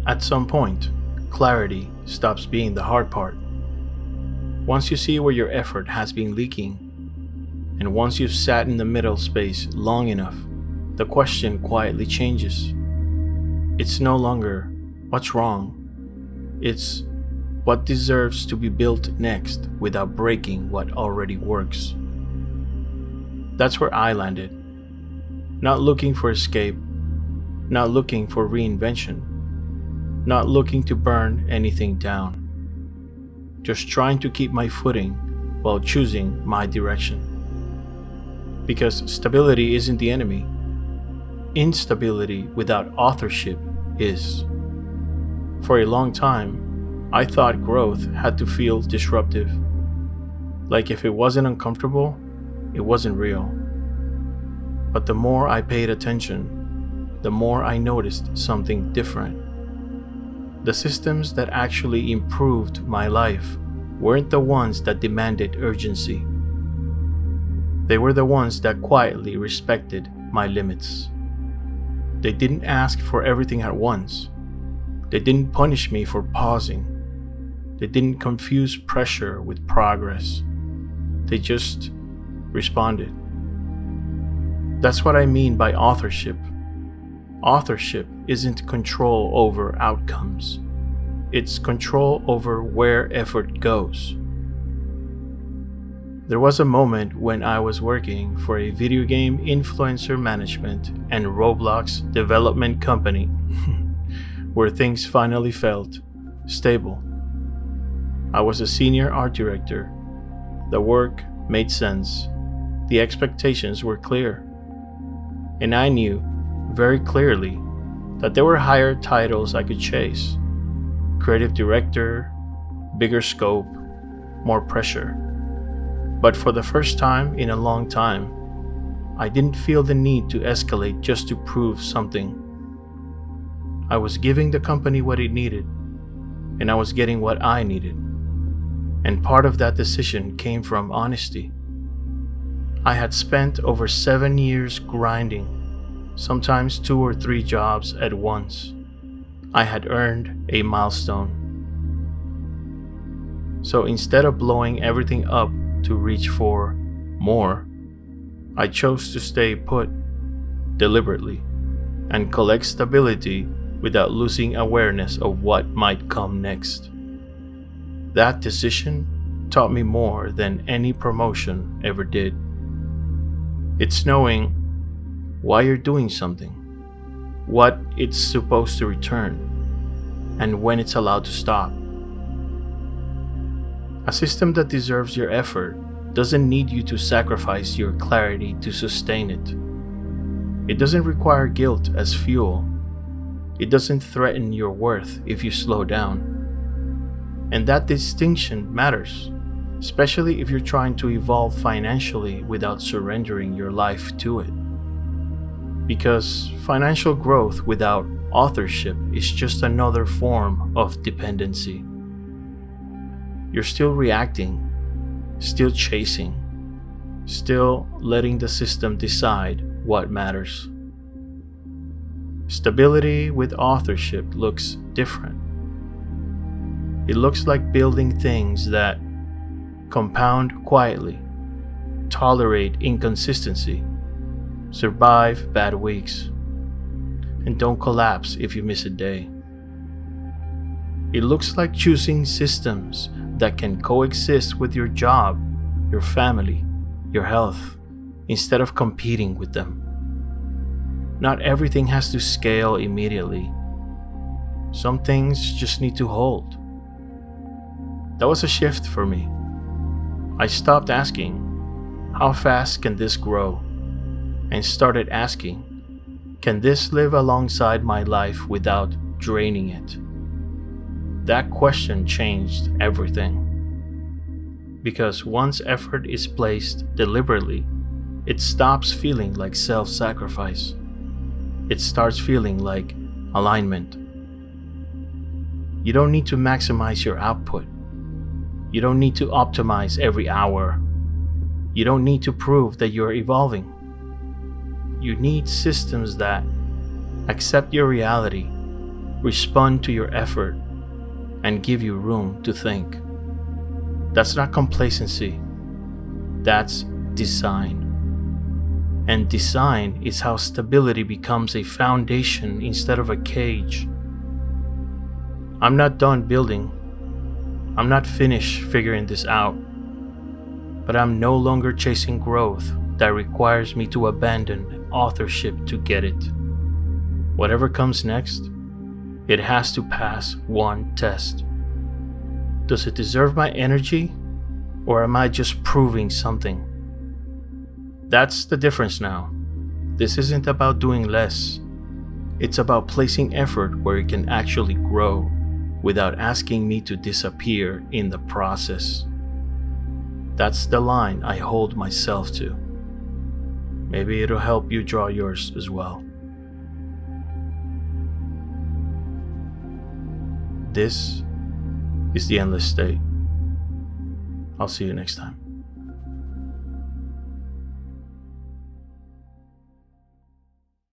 At some point, clarity stops being the hard part. Once you see where your effort has been leaking, and once you've sat in the middle space long enough, the question quietly changes. It's no longer, what's wrong? It's, what deserves to be built next without breaking what already works? That's where I landed. Not looking for escape, not looking for reinvention, not looking to burn anything down. Just trying to keep my footing while choosing my direction. Because stability isn't the enemy. Instability without authorship is. For a long time, I thought growth had to feel disruptive. Like if it wasn't uncomfortable, it wasn't real. But the more I paid attention, the more I noticed something different. The systems that actually improved my life weren't the ones that demanded urgency. They were the ones that quietly respected my limits. They didn't ask for everything at once. They didn't punish me for pausing. They didn't confuse pressure with progress. They just responded. That's what I mean by authorship. Authorship isn't control over outcomes. It's control over where effort goes. There was a moment when I was working for a video game influencer management and Roblox development company where things finally felt stable. I was a senior art director. The work made sense. The expectations were clear. And I knew very clearly that there were higher titles I could chase. Creative director, bigger scope, more pressure. But for the first time in a long time, I didn't feel the need to escalate just to prove something. I was giving the company what it needed, and I was getting what I needed. And part of that decision came from honesty. I had spent over 7 years grinding, sometimes 2 or 3 jobs at once. I had earned a milestone. So instead of blowing everything up to reach for more, I chose to stay put deliberately and collect stability without losing awareness of what might come next. That decision taught me more than any promotion ever did. It's knowing why you're doing something, what it's supposed to return, and when it's allowed to stop. A system that deserves your effort doesn't need you to sacrifice your clarity to sustain it. It doesn't require guilt as fuel. It doesn't threaten your worth if you slow down. And that distinction matters, especially if you're trying to evolve financially without surrendering your life to it. Because financial growth without authorship is just another form of dependency. You're still reacting, still chasing, still letting the system decide what matters. Stability with authorship looks different. It looks like building things that compound quietly, tolerate inconsistency, survive bad weeks, and don't collapse if you miss a day. It looks like choosing systems that can coexist with your job, your family, your health, instead of competing with them. Not everything has to scale immediately. Some things just need to hold. That was a shift for me. I stopped asking, how fast can this grow? And started asking, can this live alongside my life without draining it? That question changed everything. Because once effort is placed deliberately, it stops feeling like self-sacrifice. It starts feeling like alignment. You don't need to maximize your output. You don't need to optimize every hour. You don't need to prove that you're evolving. You need systems that accept your reality, respond to your effort, and give you room to think. That's not complacency, that's design. And design is how stability becomes a foundation instead of a cage. I'm not done building. I'm not finished figuring this out. But I'm no longer chasing growth that requires me to abandon authorship to get it. Whatever comes next, it has to pass one test. Does it deserve my energy, or am I just proving something? That's the difference now. This isn't about doing less. It's about placing effort where it can actually grow without asking me to disappear in the process. That's the line I hold myself to. Maybe it'll help you draw yours as well. This is the endless state. I'll see you next time.